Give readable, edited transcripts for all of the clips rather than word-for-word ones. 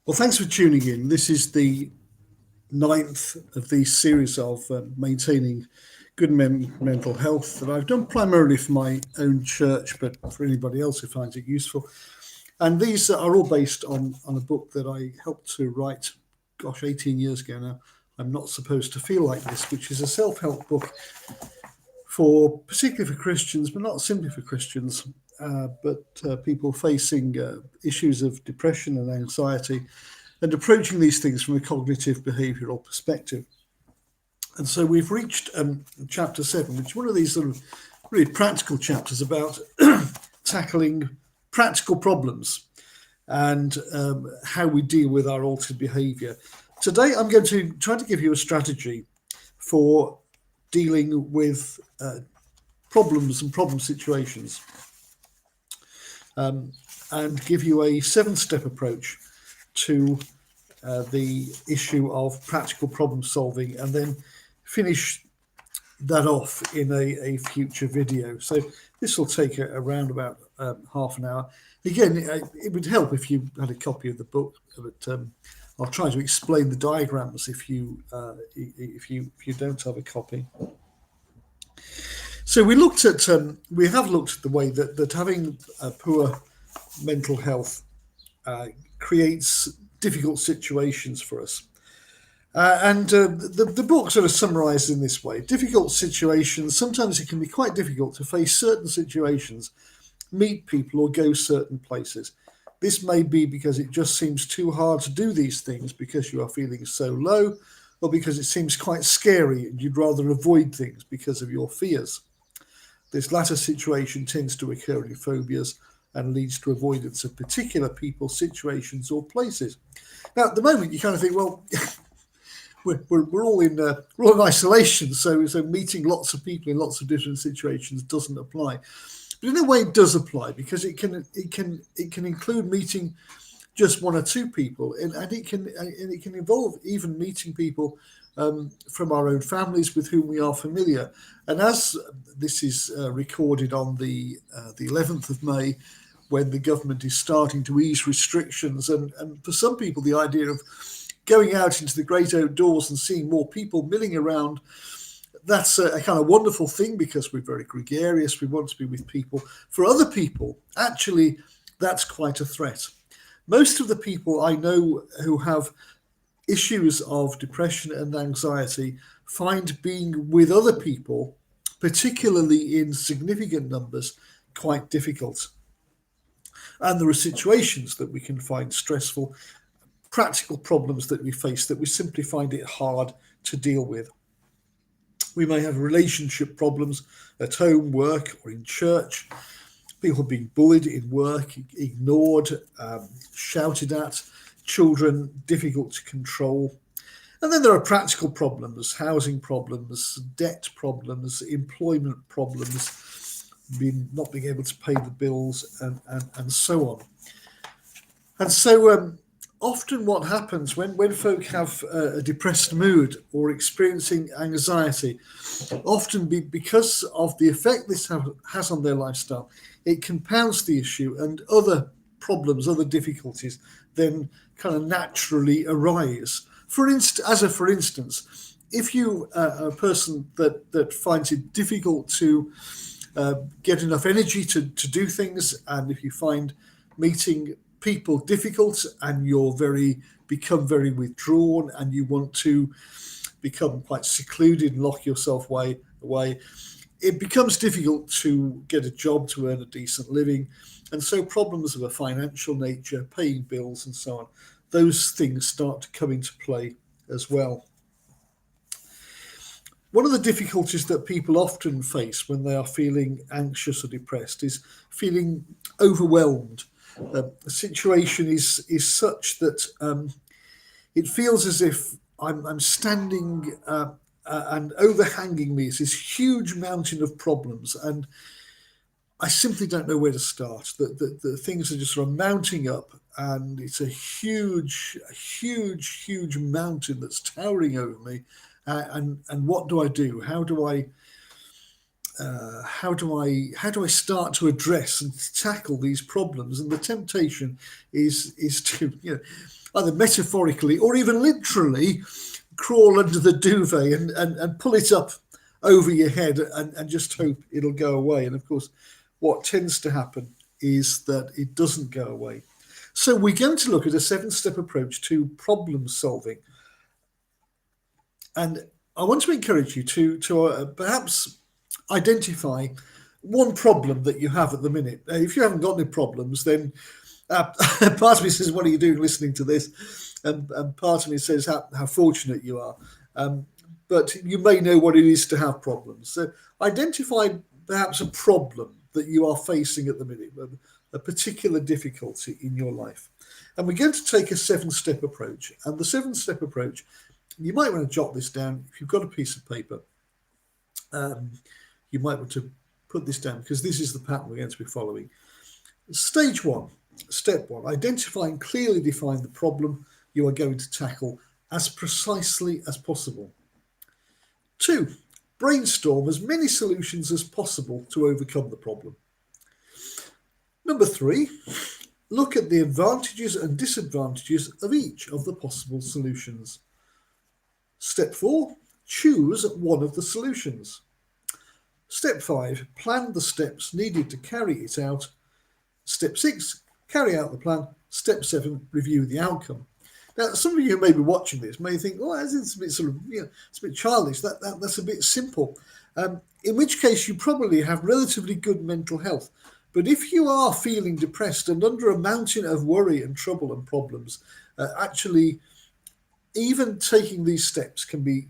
Well, thanks for tuning in. This is the ninth of the series of maintaining good mental health that I've done primarily for my own church, but for anybody else who finds it useful. And these are all based on a book that I helped to write, 18 years ago now. I'm Not Supposed to Feel Like This, which is a self help book for particularly for Christians, but not simply for Christians, but people facing issues of depression and anxiety and approaching these things from a cognitive behavioural perspective. And so we've reached chapter 7, which is one of these sort of really practical chapters about tackling practical problems and how we deal with our altered behaviour. Today, I'm going to try to give you a strategy for dealing with problems and problem situations, and give you a 7-step approach to the issue of practical problem solving, and then finish that off in a future video. So this will take around about half an hour. Again, it would help if you had a copy of the book, but I'll try to explain the diagrams if you don't have a copy. So we have looked at the way that having poor mental health creates difficult situations for us. And the book sort of summarised in this way. Difficult situations, sometimes it can be quite difficult to face certain situations, meet people or go certain places. This may be because it just seems too hard to do these things because you are feeling so low, or because it seems quite scary and you'd rather avoid things because of your fears. This latter situation tends to occur in phobias and leads to avoidance of particular people, situations, or places. Now, at the moment, you kind of think, well, we're all in isolation, so meeting lots of people in lots of different situations doesn't apply. But in a way, it does apply, because it can include meeting just one or two people, and it can involve even meeting people from our own families with whom we are familiar. And as this is recorded on the 11th of May, when the government is starting to ease restrictions, and for some people the idea of going out into the great outdoors and seeing more people milling around, that's a kind of wonderful thing, because we're very gregarious, we want to be with people. For other people, actually, that's quite a threat. Most of the people I know who have issues of depression and anxiety find being with other people, particularly in significant numbers, quite difficult. And there are situations that we can find stressful, practical problems that we face that we simply find it hard to deal with. We may have relationship problems at home, work, or in church. People being bullied in work, ignored, shouted at, children difficult to control. And then there are practical problems, housing problems, debt problems, employment problems, not being able to pay the bills, and so on. And so often what happens when folk have a depressed mood or experiencing anxiety, often because of the effect this has on their lifestyle, it compounds the issue, and other problems, other difficulties then kind of naturally arise. For instance, if you are a person that finds it difficult to get enough energy to do things, and if you find meeting people difficult, and become very withdrawn, and you want to become quite secluded and lock yourself away, it becomes difficult to get a job to earn a decent living. And so problems of a financial nature, paying bills and so on, those things start to come into play as well. One of the difficulties that people often face when they are feeling anxious or depressed is feeling overwhelmed. The situation is such that it feels as if I'm standing and overhanging me is this huge mountain of problems, and I simply don't know where to start. The things are just sort of mounting up, and it's a huge mountain that's towering over me. And what do I do? How do I how do I start to address and tackle these problems? And the temptation is to, either metaphorically or even literally crawl under the duvet and pull it up over your head and just hope it'll go away. And of course, what tends to happen is that it doesn't go away. So we're going to look at a 7-step approach to problem solving. And I want to encourage you to perhaps identify one problem that you have at the minute. If you haven't got any problems, then part of me says, what are you doing listening to this? And part of me says, how fortunate you are. But you may know what it is to have problems. So identify perhaps a problem that you are facing at the minute, a particular difficulty in your life. And we're going to take a 7-step approach. And the 7-step approach, you might want to jot this down. If you've got a piece of paper, you might want to put this down because this is the pattern we're going to be following. Stage 1, step 1, identify and clearly define the problem you are going to tackle as precisely as possible. 2, brainstorm as many solutions as possible to overcome the problem. Number 3, look at the advantages and disadvantages of each of the possible solutions. Step 4, choose one of the solutions. Step 5, plan the steps needed to carry it out. Step 6, carry out the plan. Step 7, review the outcome. Now, some of you who may be watching this may think, oh, it's a bit sort of, it's a bit childish. That's a bit simple. In which case, you probably have relatively good mental health. But if you are feeling depressed and under a mountain of worry and trouble and problems, actually, even taking these steps can be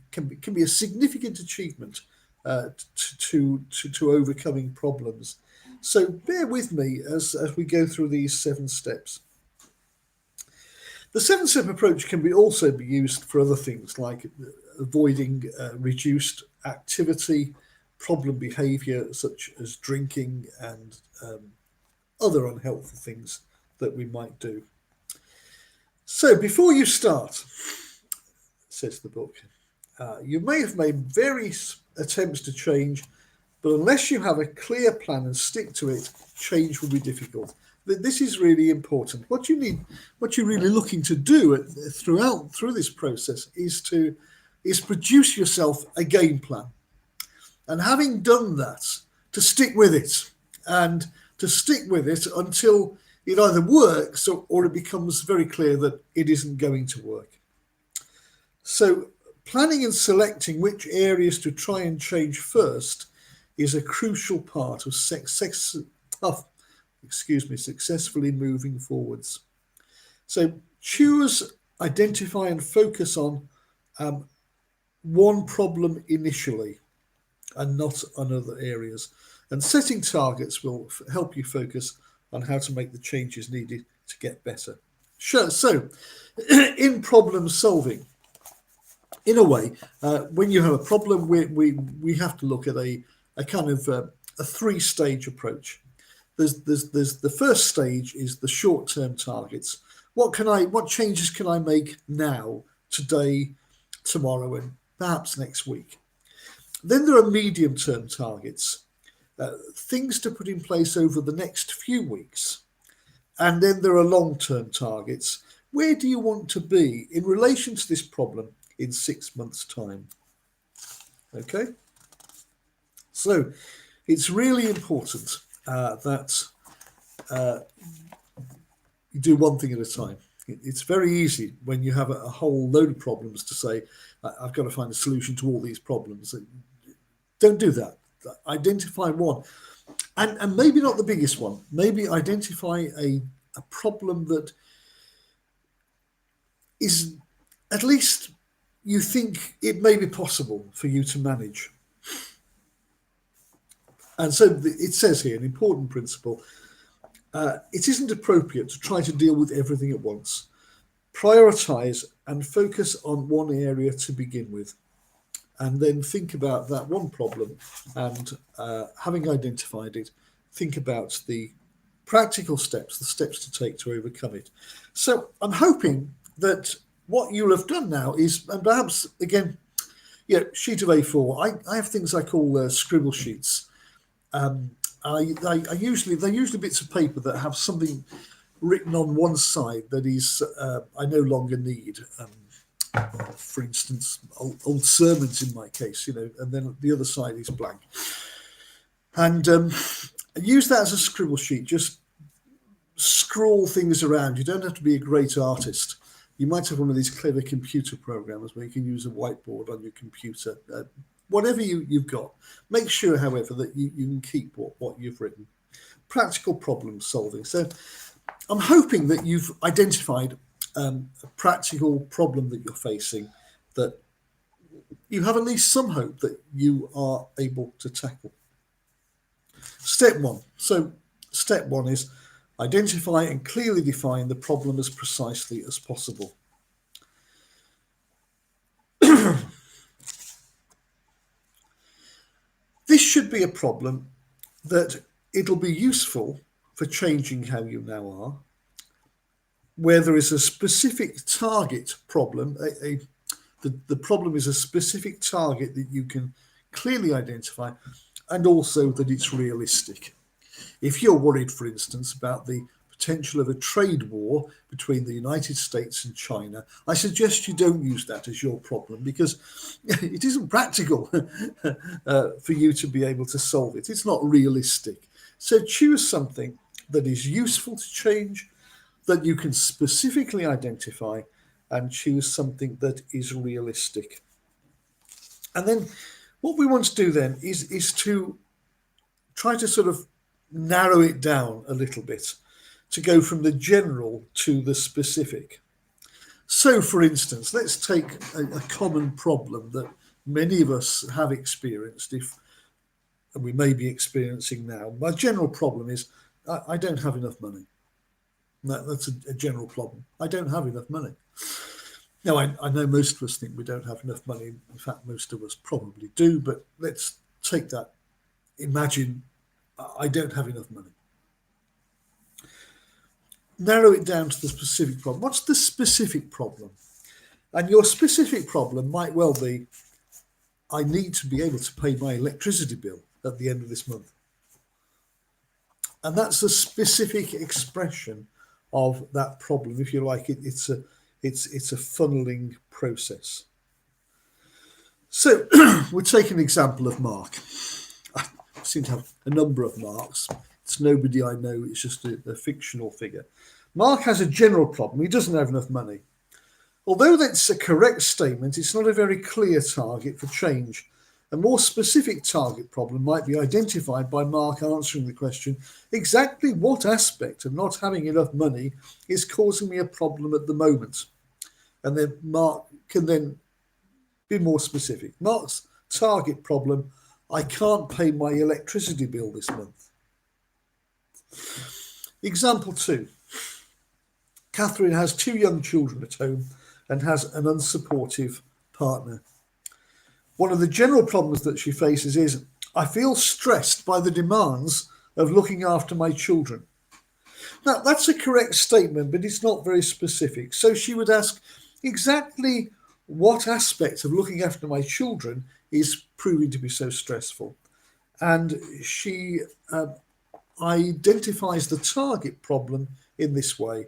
a significant achievement to overcoming problems. So bear with me as we go through these 7 steps. The 7-step approach can also be used for other things like avoiding reduced activity, problem behaviour such as drinking and other unhelpful things that we might do. So before you start, says the book, you may have made various attempts to change, but unless you have a clear plan and stick to it, change will be difficult. This is really important. What you're really looking to do through this process is produce yourself a game plan. And having done that, to stick with it and to stick with it until it either works or it becomes very clear that it isn't going to work. So planning and selecting which areas to try and change first is a crucial part of successfully moving forwards. So choose, identify and focus on one problem initially and not on other areas. And setting targets will help you focus on how to make the changes needed to get better. Sure. So in problem solving, in a way, when you have a problem, we have to look at a kind of a 3-stage approach. There's the first stage is the short-term targets. What changes can I make now, today, tomorrow, and perhaps next week? Then there are medium-term targets, things to put in place over the next few weeks. And then there are long-term targets. Where do you want to be in relation to this problem in 6 months' time? Okay? So it's really important that you do one thing at a time. It's very easy when you have a whole load of problems to say, I've got to find a solution to all these problems. Don't do that. Identify one. And maybe not the biggest one. Maybe identify a problem that is, at least you think it may be possible for you to manage. And so it says here, an important principle, it isn't appropriate to try to deal with everything at once. Prioritize and focus on one area to begin with, and then think about that one problem, and having identified it, think about the practical steps, the steps to take to overcome it. So I'm hoping that what you'll have done now is, and perhaps again, sheet of A4, I have things I call scribble sheets. I usually they're usually bits of paper that have something written on one side that is I no longer need. For instance, old sermons in my case, and then the other side is blank. And use that as a scribble sheet. Just scroll things around. You don't have to be a great artist. You might have one of these clever computer programs where you can use a whiteboard on your computer. Whatever you've got. Make sure, however, that you can keep what you've written. Practical problem solving. So I'm hoping that you've identified a practical problem that you're facing, that you have at least some hope that you are able to tackle. Step one. So step one is identify and clearly define the problem as precisely as possible. This should be a problem that it'll be useful for changing how you now are, where there is a specific target problem. The problem is a specific target that you can clearly identify, and also that it's realistic. If you're worried, for instance, about the potential of a trade war between the United States and China, I suggest you don't use that as your problem, because it isn't practical for you to be able to solve it. It's not realistic. So choose something that is useful to change, that you can specifically identify, and choose something that is realistic. And then what we want to do then is to try to sort of narrow it down a little bit, to go from the general to the specific. So, for instance, let's take a common problem that many of us have experienced, and we may be experiencing now. My general problem is I don't have enough money. That's a general problem. I don't have enough money. Now, I know most of us think we don't have enough money. In fact, most of us probably do, but let's take that. Imagine I don't have enough money. Narrow it down to the specific problem. What's the specific problem? And your specific problem might well be, I need to be able to pay my electricity bill at the end of this month. And that's a specific expression of that problem. If you like, it's a funneling process. So we'll take an example of Mark. I seem to have a number of Marks. It's nobody I know. It's just a fictional figure. Mark has a general problem. He doesn't have enough money. Although that's a correct statement, it's not a very clear target for change. A more specific target problem might be identified by Mark answering the question, exactly what aspect of not having enough money is causing me a problem at the moment? And then Mark can then be more specific. Mark's target problem, I can't pay my electricity bill this month. Example 2. Catherine has 2 young children at home and has an unsupportive partner. One of the general problems that she faces is, I feel stressed by the demands of looking after my children. Now, that's a correct statement, but it's not very specific. So she would ask, exactly what aspect of looking after my children is proving to be so stressful? And she identifies the target problem in this way.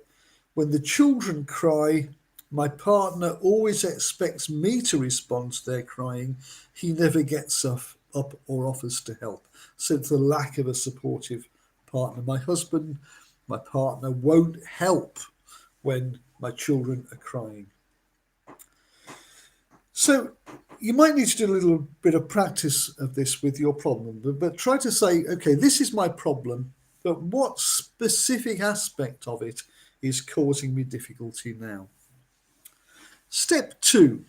When the children cry, my partner always expects me to respond to their crying. He never gets up or offers to help. So it's the lack of a supportive partner. My partner won't help when my children are crying. So you might need to do a little bit of practice of this with your problem, but try to say, okay, this is my problem, but what specific aspect of it is causing me difficulty now? Step 2,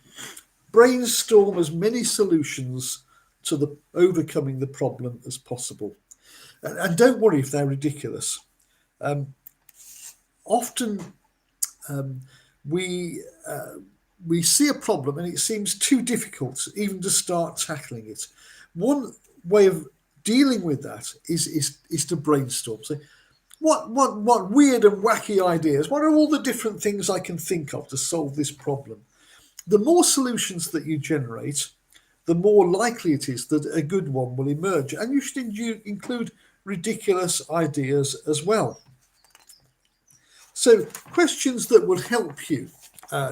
brainstorm as many solutions to overcoming the problem as possible. And don't worry if they're ridiculous. Often we see a problem and it seems too difficult even to start tackling it. One way of dealing with that is to brainstorm. So what weird and wacky ideas, what are all the different things I can think of to solve this problem? The more solutions that you generate, the more likely it is that a good one will emerge. And you should include ridiculous ideas as well. So, questions that would help you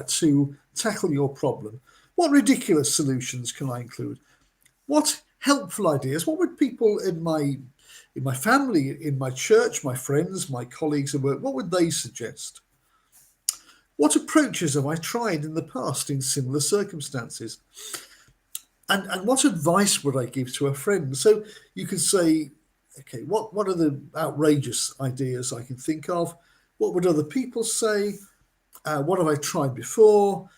to tackle your problem. What ridiculous solutions can I include? What helpful ideas? What would people in my family, in my church, my friends, my colleagues at work, what would they suggest? What approaches have I tried in the past in similar circumstances? And what advice would I give to a friend? So you can say, okay, what are the outrageous ideas I can think of? What would other people say? What have I tried before?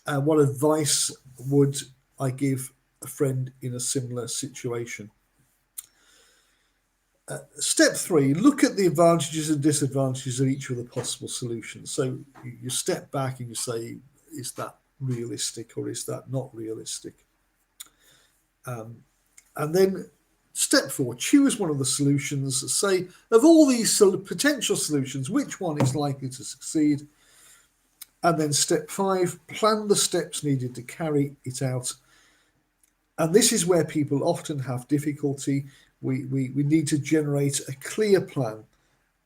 What advice would I give a friend in a similar situation? Step 3, look at the advantages and disadvantages of each of the possible solutions. So you step back and you say, is that realistic or is that not realistic? And then step 4, choose one of the solutions. Say, of all these potential solutions, which one is likely to succeed? And then step 5, plan the steps needed to carry it out. And this is where people often have difficulty. We need to generate a clear plan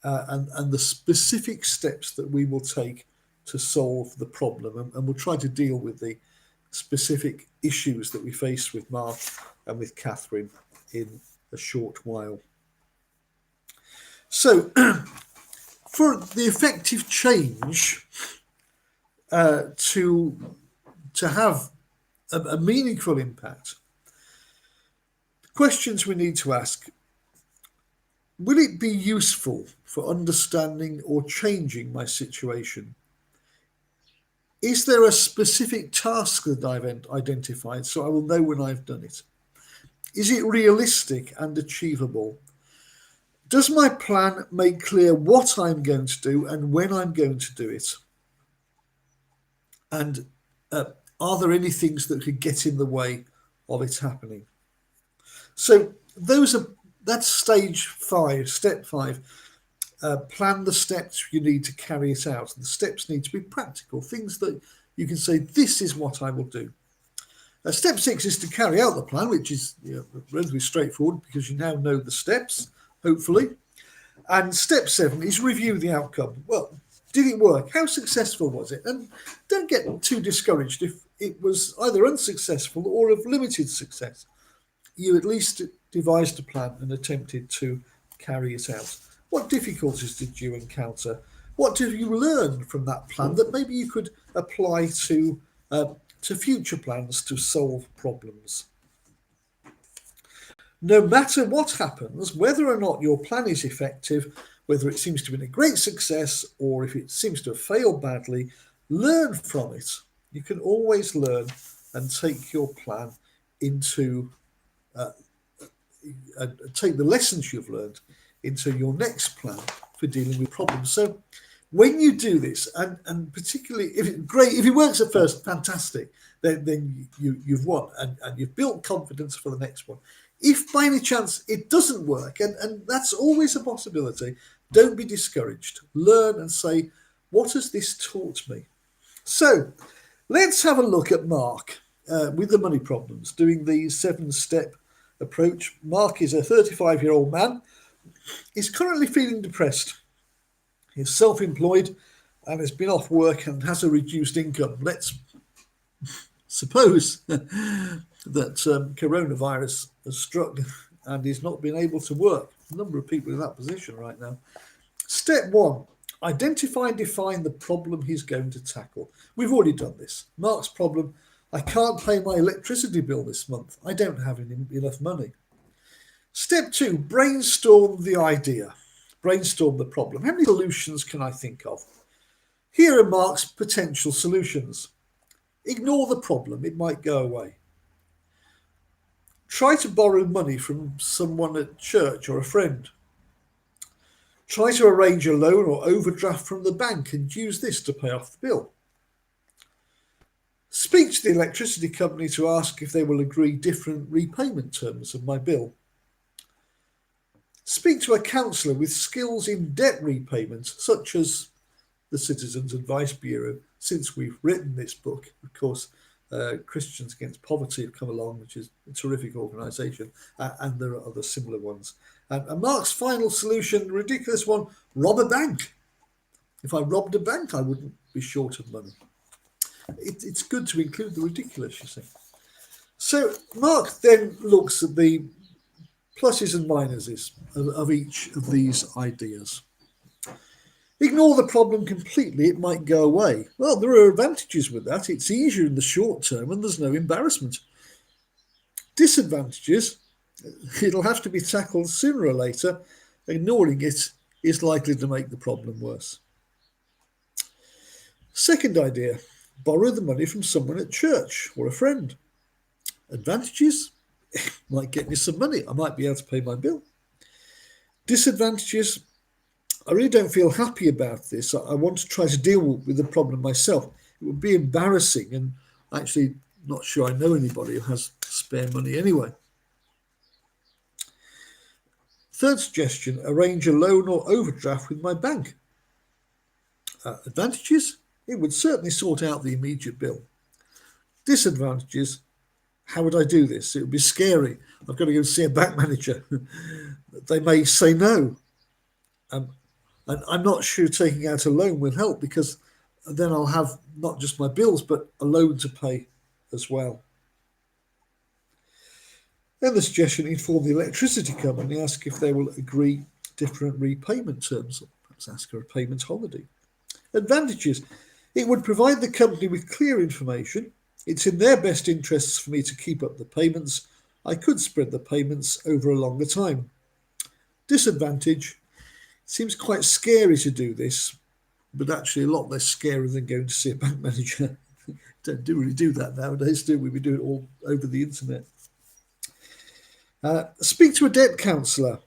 and the specific steps that we will take to solve the problem. And we'll try to deal with the specific issues that we faced with Mark and with Catherine in a short while. So for the effective change to have a meaningful impact, questions we need to ask: will it be useful for understanding or changing my situation? Is there a specific task that I've identified so I will know when I've done it? Is it realistic and achievable? Does my plan make clear what I'm going to do and when I'm going to do it? And are there any things that could get in the way of it happening? So that's stage 5, step 5. Plan the steps you need to carry it out. And the steps need to be practical, things that you can say, this is what I will do. Step 6 is to carry out the plan, which is relatively straightforward because you now know the steps, hopefully. And step 7 is review the outcome. Well, did it work? How successful was it? And don't get too discouraged if it was either unsuccessful or of limited success. You at least devised a plan and attempted to carry it out. What difficulties did you encounter? What did you learn from that plan that maybe you could apply to future plans to solve problems? No matter what happens, whether or not your plan is effective, whether it seems to have been a great success or if it seems to have failed badly, learn from it. You can always learn and take your plan into take the lessons you've learned into your next plan for dealing with problems. So when you do this, and particularly if it works at first, fantastic, then you've won and you've built confidence for the next one. If by any chance it doesn't work, and that's always a possibility, don't be discouraged. Learn and say, what has this taught me? So let's have a look at Mark with the money problems, doing the 7-step approach. Mark is a 35-year-old man. He's currently feeling depressed. He's self-employed and has been off work and has a reduced income. Let's suppose that coronavirus has struck and he's not been able to work. A number of people in that position right now. Step 1, identify and define the problem he's going to tackle. We've already done this. Mark's problem: I can't pay my electricity bill this month. I don't have enough money. Step 2, brainstorm the idea. Brainstorm the problem. How many solutions can I think of? Here are Mark's potential solutions. Ignore the problem. It might go away. Try to borrow money from someone at church or a friend. Try to arrange a loan or overdraft from the bank and use this to pay off the bill. Speak to the electricity company to ask if they will agree different repayment terms of my bill. Speak to a counsellor with skills in debt repayment, such as the Citizens Advice Bureau. Since we've written this book, of course, Christians Against Poverty have come along, which is a terrific organisation, and there are other similar ones. And Mark's final solution, ridiculous one: rob a bank. If I robbed a bank, I wouldn't be short of money. It's good to include the ridiculous, you see. So Mark then looks at the pluses and minuses of each of these ideas. Ignore the problem completely, it might go away. Well, there are advantages with that. It's easier in the short term and there's no embarrassment. Disadvantages, it'll have to be tackled sooner or later. Ignoring it is likely to make the problem worse. Second idea, borrow the money from someone at church or a friend. Advantages, might get me some money. I might be able to pay my bill. Disadvantages, I really don't feel happy about this. I want to try to deal with the problem myself. It would be embarrassing, and actually not sure I know anybody who has spare money anyway. Third suggestion, arrange a loan or overdraft with my bank. Advantages, it would certainly sort out the immediate bill. Disadvantages, how would I do this? It would be scary. I've got to go see a bank manager. They may say no. And I'm not sure taking out a loan will help, because then I'll have not just my bills, but a loan to pay as well. Then the suggestion, inform the electricity company, ask if they will agree different repayment terms, or perhaps ask for a payment holiday. Advantages, it would provide the company with clear information. It's in their best interests for me to keep up the payments. I could spread the payments over a longer time. Disadvantage, it seems quite scary to do this, but actually a lot less scary than going to see a bank manager. Don't really do that nowadays, do we? We do it all over the internet. Speak to a debt counsellor.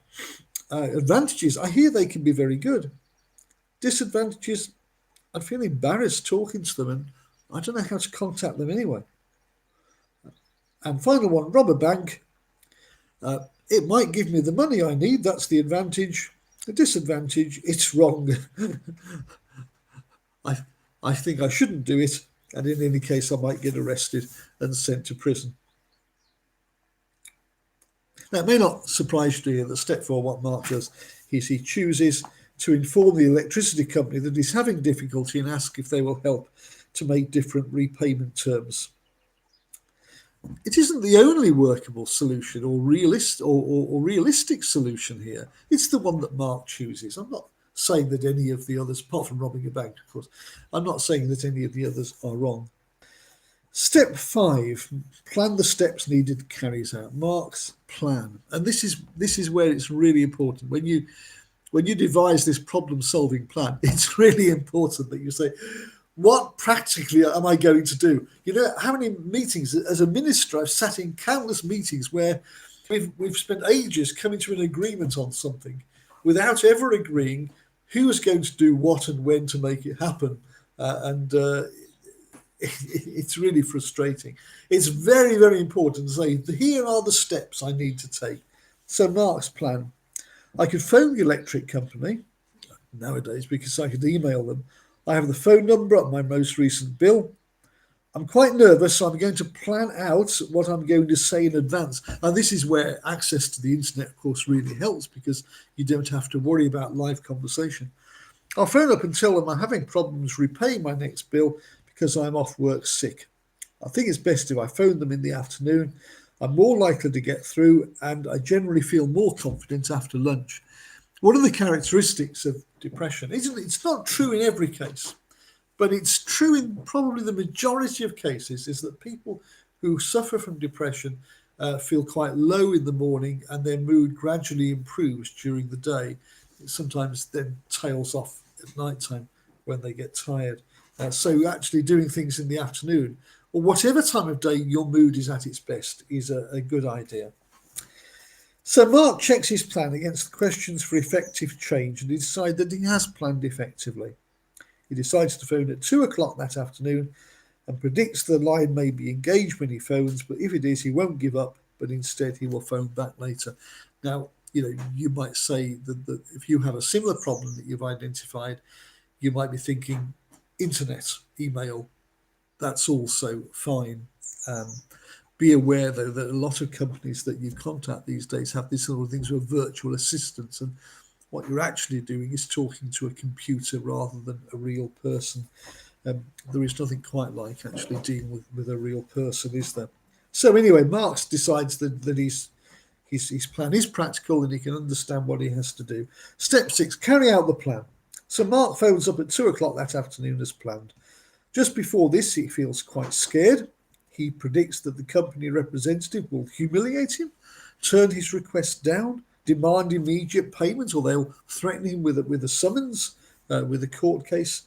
Advantages, I hear they can be very good. Disadvantages, I feel embarrassed talking to them, and I don't know how to contact them anyway. And final one, rob a bank. It might give me the money I need. That's the advantage. The disadvantage, it's wrong. I think I shouldn't do it, and in any case I might get arrested and sent to prison. Now, it may not surprise you to hear that step 4, what Mark does is he chooses to inform the electricity company that he's having difficulty and ask if they will help to make different repayment terms. It isn't the only workable solution or realistic solution here. It's the one that Mark chooses. I'm not saying that any of the others, apart from robbing a bank, of course, I'm not saying that any of the others are wrong. Step 5, plan the steps needed to carry it out. Mark's plan. And this is where it's really important. When you devise this problem-solving plan, it's really important that you say, what practically am I going to do? You know, how many meetings as a minister, I've sat in countless meetings where we've spent ages coming to an agreement on something without ever agreeing who is going to do what and when to make it happen. It's really frustrating. It's very, very important to say, here are the steps I need to take. So Mark's plan. I could phone the electric company nowadays because I could email them. I have the phone number on my most recent bill. I'm quite nervous, so I'm going to plan out what I'm going to say in advance. And this is where access to the internet, of course, really helps, because you don't have to worry about live conversation. I'll phone up and tell them I'm having problems repaying my next bill because I'm off work sick. I think it's best if I phone them in the afternoon. I'm more likely to get through, and I generally feel more confident after lunch. One of the characteristics of depression, it's not true in every case, but it's true in probably the majority of cases, is that people who suffer from depression feel quite low in the morning, and their mood gradually improves during the day. It sometimes then tails off at night time when they get tired. So actually doing things in the afternoon, or whatever time of day your mood is at its best, is a good idea. So Mark checks his plan against the questions for effective change, and he decides that he has planned effectively. He decides to phone at 2 o'clock that afternoon and predicts the line may be engaged when he phones, but if it is, he won't give up, but instead he will phone back later. Now, you might say that if you have a similar problem that you've identified, you might be thinking internet, email, that's also fine. Be aware, though, that a lot of companies that you contact these days have these sort of things with virtual assistants, and what you're actually doing is talking to a computer rather than a real person. There is nothing quite like actually dealing with a real person, is there? So anyway, Mark decides that his plan is practical and he can understand what he has to do. Step 6, carry out the plan. So Mark phones up at 2 o'clock that afternoon as planned. Just before this, he feels quite scared. He predicts that the company representative will humiliate him, turn his request down, demand immediate payment, or they'll threaten him with a summons, with a court case.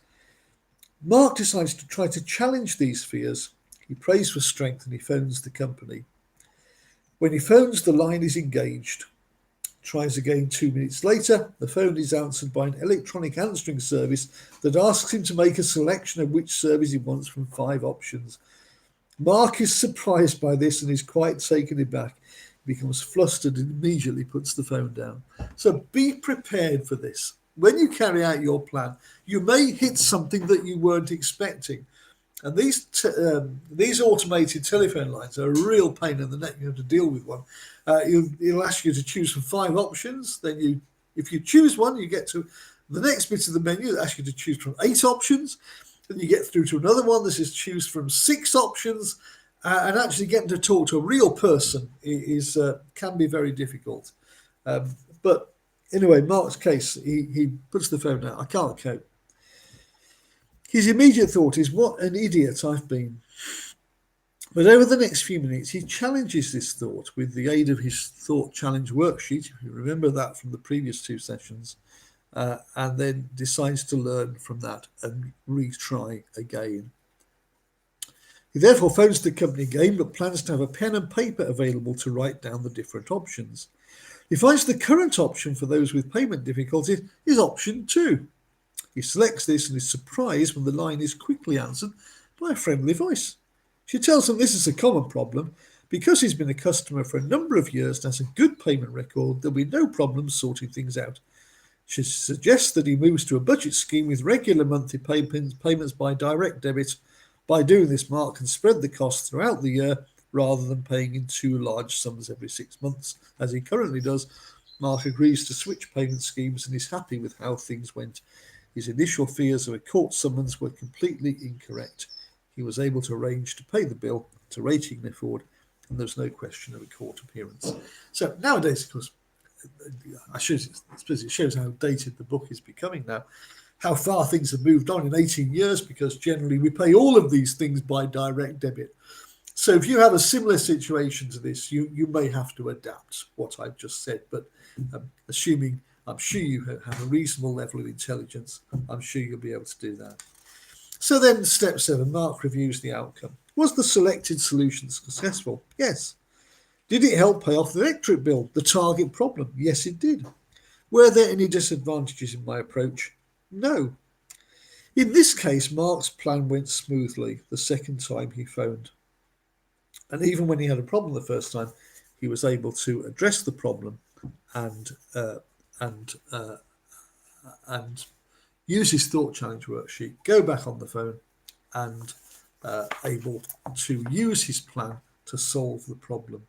Mark decides to try to challenge these fears. He prays for strength and he phones the company. When he phones, the line is engaged. Tries again 2 minutes later. The phone is answered by an electronic answering service that asks him to make a selection of which service he wants from 5 options. Mark is surprised by this and is quite taken aback. He becomes flustered and immediately puts the phone down. So be prepared for this. When you carry out your plan, you may hit something that you weren't expecting. And these automated telephone lines are a real pain in the neck. You have to deal with one. It'll ask you to choose from 5 options. Then if you choose one, you get to the next bit of the menu that asks you to choose from 8 options. Then you get through to another one that says choose from 6 options. And actually getting to talk to a real person can be very difficult. But anyway, Mark's case, he puts the phone down. I can't cope. His immediate thought is, what an idiot I've been. But over the next few minutes, he challenges this thought with the aid of his thought challenge worksheet, if you remember that from the previous 2 sessions, and then decides to learn from that and retry again. He therefore phones the company again, but plans to have a pen and paper available to write down the different options. He finds the current option for those with payment difficulties is option 2. He selects this and is surprised when the line is quickly answered by a friendly voice. She tells him this is a common problem. Because he's been a customer for a number of years and has a good payment record, there'll be no problem sorting things out. She suggests that he moves to a budget scheme with regular monthly payments by direct debit. By doing this, Mark can spread the costs throughout the year rather than paying in 2 large sums every 6 months, as he currently does. Mark agrees to switch payment schemes and is happy with how things went. His initial fears of a court summons were completely incorrect. He was able to arrange to pay the bill at a rate he can afford, and there's no question of a court appearance. So nowadays, of course, I suppose it shows how dated the book is becoming now, how far things have moved on in 18 years, because generally we pay all of these things by direct debit. So if you have a similar situation to this, you may have to adapt what I've just said, but I'm sure you have a reasonable level of intelligence. I'm sure you'll be able to do that. So then step 7, Mark reviews the outcome. Was the selected solution successful? Yes. Did it help pay off the electric bill, the target problem? Yes, it did. Were there any disadvantages in my approach? No. In this case, Mark's plan went smoothly the second time he phoned. And even when he had a problem the first time, he was able to address the problem and use his thought challenge worksheet, go back on the phone and able to use his plan to solve the problem.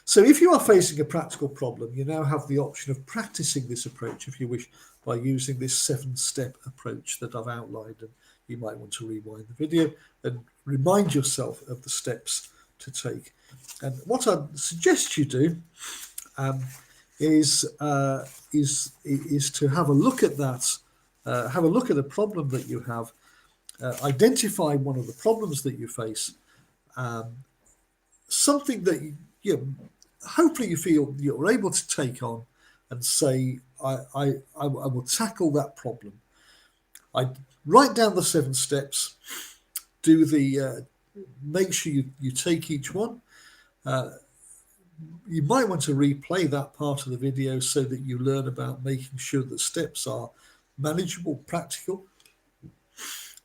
So if you are facing a practical problem, you now have the option of practicing this approach, if you wish, by using this 7-step approach that I've outlined. And you might want to rewind the video and remind yourself of the steps to take. And what I'd suggest you do is to have a look at that, have a look at a problem that you have, identify one of the problems that you face, something that hopefully you feel you're able to take on and say, I will tackle that problem. I write down the 7 steps, do the make sure you take each one. You might want to replay that part of the video so that you learn about making sure that steps are manageable, practical.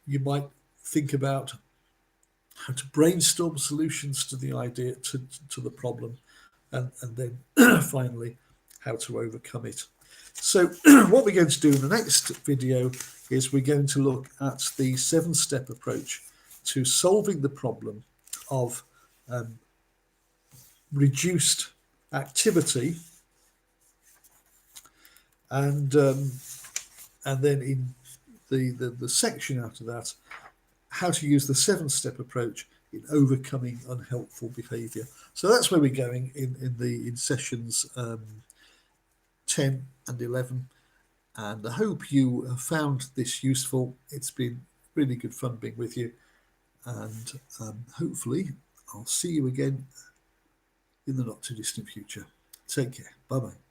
You might think about how to brainstorm solutions to the idea, to the problem, and then finally how to overcome it. So what we're going to do in the next video is we're going to look at the 7-step approach to solving the problem of reduced activity, and then in the section after that, how to use the 7-step approach in overcoming unhelpful behaviour. So that's where we're going in sessions 10 and 11. And I hope you have found this useful. It's been really good fun being with you. And hopefully I'll see you again in the not too distant future. Take care. Bye-bye.